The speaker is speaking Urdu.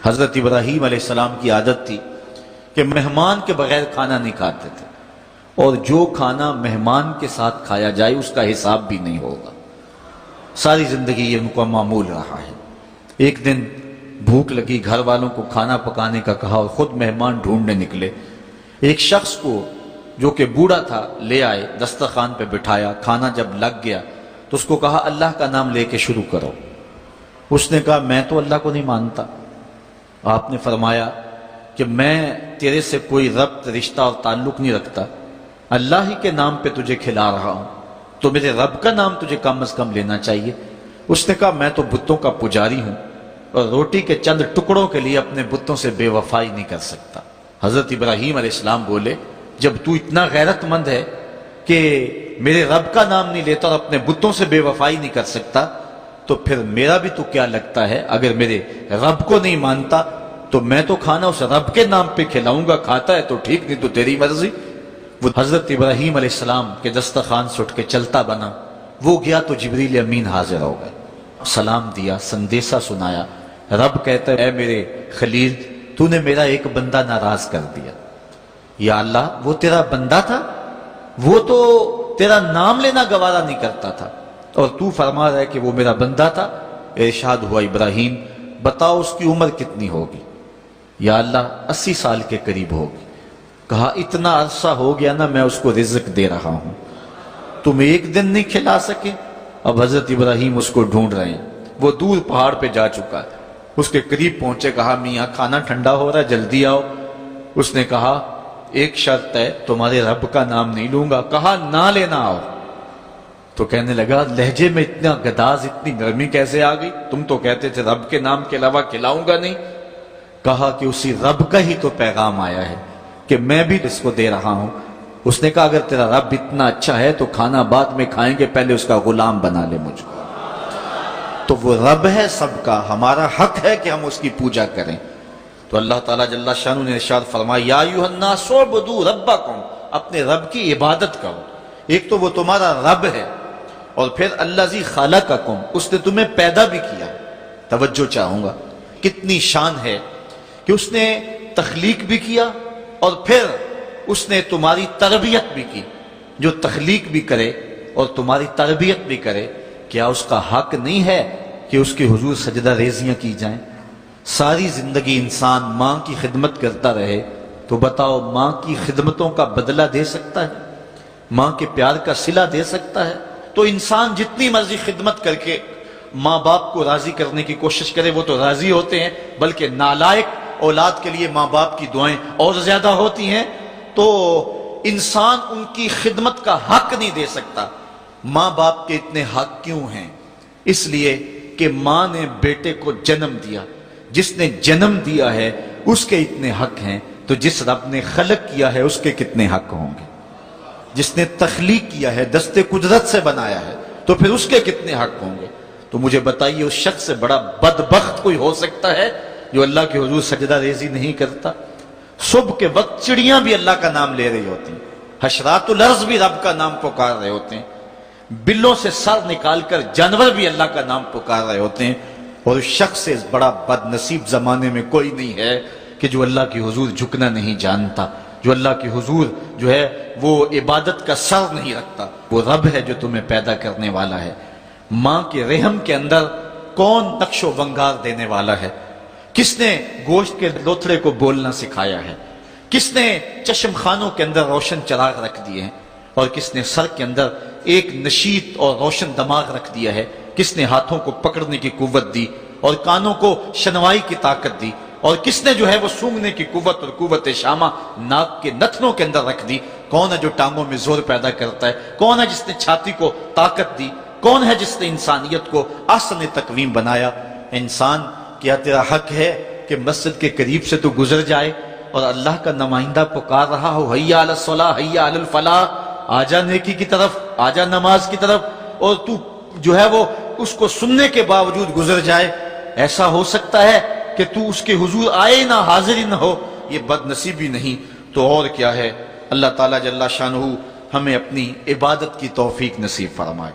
حضرت ابراہیم علیہ السلام کی عادت تھی کہ مہمان کے بغیر کھانا نہیں کھاتے تھے، اور جو کھانا مہمان کے ساتھ کھایا جائے اس کا حساب بھی نہیں ہوگا۔ ساری زندگی یہ ان کا معمول رہا ہے۔ ایک دن بھوک لگی، گھر والوں کو کھانا پکانے کا کہا اور خود مہمان ڈھونڈنے نکلے۔ ایک شخص کو جو کہ بوڑھا تھا لے آئے، دسترخوان پہ بٹھایا، کھانا جب لگ گیا تو اس کو کہا اللہ کا نام لے کے شروع کرو۔ اس نے کہا میں تو اللہ کو نہیں مانتا۔ آپ نے فرمایا کہ میں تیرے سے کوئی ربط، رشتہ اور تعلق نہیں رکھتا، اللہ ہی کے نام پہ تجھے کھلا رہا ہوں، تو میرے رب کا نام تجھے کم از کم لینا چاہیے۔ اس نے کہا میں تو بتوں کا پجاری ہوں اور روٹی کے چند ٹکڑوں کے لیے اپنے بتوں سے بے وفائی نہیں کر سکتا۔ حضرت ابراہیم علیہ السلام بولے جب تو اتنا غیرت مند ہے کہ میرے رب کا نام نہیں لیتا اور اپنے بتوں سے بے وفائی نہیں کر سکتا، تو پھر میرا بھی تو کیا لگتا ہے، اگر میرے رب کو نہیں مانتا تو میں تو کھانا اس رب کے نام پہ کھلاؤں گا، کھاتا ہے تو ٹھیک، نہیں تو تیری مرضی۔ وہ حضرت ابراہیم علیہ السلام کے دسترخوان سے اٹھ کے چلتا بنا، وہ گیا تو جبریل امین حاضر ہو گئے، سلام دیا، سندیسہ سنایا۔ رب کہتا ہے اے میرے خلیل، تو نے میرا ایک بندہ ناراض کر دیا۔ یا اللہ، وہ تیرا بندہ تھا، وہ تو تیرا نام لینا گوارا نہیں کرتا تھا، اور تو فرما رہا ہے کہ وہ میرا بندہ تھا۔ ارشاد ہوا ابراہیم بتاؤ اس کی عمر کتنی ہوگی؟ یا اللہ 80 سال کے قریب ہوگی۔ کہا اتنا عرصہ ہو گیا نا میں اس کو رزق دے رہا ہوں، تم ایک دن نہیں کھلا سکے؟ اب حضرت ابراہیم اس کو ڈھونڈ رہے ہیں، وہ دور پہاڑ پہ جا چکا ہے، اس کے قریب پہنچے، کہا میاں کھانا ٹھنڈا ہو رہا ہے جلدی آؤ۔ اس نے کہا ایک شرط ہے، تمہارے رب کا نام نہیں لوں گا۔ کہا نہ لینا آؤ۔ تو کہنے لگا لہجے میں اتنا گداز، اتنی نرمی کیسے آ گئی؟ تم تو کہتے تھے رب کے نام کے علاوہ کھلاؤں گا نہیں۔ کہا کہ اسی رب کا ہی تو پیغام آیا ہے کہ میں بھی اس کو دے رہا ہوں۔ اس نے کہا اگر تیرا رب اتنا اچھا ہے تو کھانا بعد میں کھائیں گے، پہلے اس کا غلام بنا لے مجھ کو۔ تو وہ رب ہے سب کا، ہمارا حق ہے کہ ہم اس کی پوجا کریں۔ تو اللہ تعالیٰ جل شانہ نے ارشاد فرمایا یا ایھا الناس اعبدوا ربکم، اپنے رب کی عبادت کرو۔ ایک تو وہ تمہارا رب ہے، اور پھر الذی خلقکم، اس نے تمہیں پیدا بھی کیا۔ توجہ چاہوں گا کتنی شان ہے کہ اس نے تخلیق بھی کیا اور پھر اس نے تمہاری تربیت بھی کی۔ جو تخلیق بھی کرے اور تمہاری تربیت بھی کرے، کیا اس کا حق نہیں ہے کہ اس کے حضور سجدہ ریزیاں کی جائیں؟ ساری زندگی انسان ماں کی خدمت کرتا رہے تو بتاؤ ماں کی خدمتوں کا بدلہ دے سکتا ہے؟ ماں کے پیار کا صلہ دے سکتا ہے؟ تو انسان جتنی مرضی خدمت کر کے ماں باپ کو راضی کرنے کی کوشش کرے وہ تو راضی ہوتے ہیں، بلکہ نالائق اولاد کے لیے ماں باپ کی دعائیں اور زیادہ ہوتی ہیں۔ تو انسان ان کی خدمت کا حق نہیں دے سکتا۔ ماں باپ کے اتنے حق کیوں ہیں؟ اس لیے کہ ماں نے بیٹے کو جنم دیا، جس نے جنم دیا ہے اس کے اتنے حق ہیں، تو جس رب نے خلق کیا ہے اس کے کتنے حق ہوں گے؟ جس نے تخلیق کیا ہے، دستے قدرت سے بنایا ہے، تو پھر اس کے کتنے حق ہوں گے؟ تو مجھے بتائیے اس شخص سے بڑا بدبخت کوئی ہو سکتا ہے جو اللہ کے حضور سجدہ ریزی نہیں کرتا؟ صبح کے وقت چڑیاں بھی اللہ کا نام لے رہی ہوتی ہیں، حشرات الارض بھی رب کا نام پکار رہے ہوتے ہیں، بلوں سے سر نکال کر جانور بھی اللہ کا نام پکار رہے ہوتے ہیں، اور اس شخص سے بڑا بد نصیب زمانے میں کوئی نہیں ہے کہ جو اللہ کی حضور جھکنا نہیں جانتا، جو اللہ کی حضور جو ہے وہ عبادت کا سر نہیں رکھتا۔ وہ رب ہے جو تمہیں پیدا کرنے والا ہے۔ ماں کے رحم کے اندر کون نقش و ونگار دینے والا ہے؟ کس نے گوشت کے لوتھڑے کو بولنا سکھایا ہے؟ کس نے چشم خانوں کے اندر روشن چراغ رکھ دیے ہیں؟ اور کس نے سر کے اندر ایک نشیط اور روشن دماغ رکھ دیا ہے؟ کس نے ہاتھوں کو پکڑنے کی قوت دی اور کانوں کو شنوائی کی طاقت دی؟ اور کس نے جو ہے وہ سونگھنے کی قوت اور قوت شامہ ناک کے نتنوں کے اندر رکھ دی؟ کون ہے جو ٹانگوں میں زور پیدا کرتا ہے؟ کون ہے جس نے چھاتی کو طاقت دی؟ کون ہے جس نے انسانیت کو احسن تقویم بنایا؟ انسان، کیا تیرا حق ہے کہ مسجد کے قریب سے تو گزر جائے اور اللہ کا نمائندہ پکار رہا ہو حی علی الصلاۃ حی علی الفلاح، آجا نیکی کی طرف، آجا نماز کی طرف، اور تو جو ہے وہ اس کو سننے کے باوجود گزر جائے؟ ایسا ہو سکتا ہے کہ تو اس کے حضور آئے نہ، حاضر ہی نہ ہو؟ یہ بد نصیبی نہیں تو اور کیا ہے؟ اللہ تعالیٰ جل شانہ ہمیں اپنی عبادت کی توفیق نصیب فرمائے۔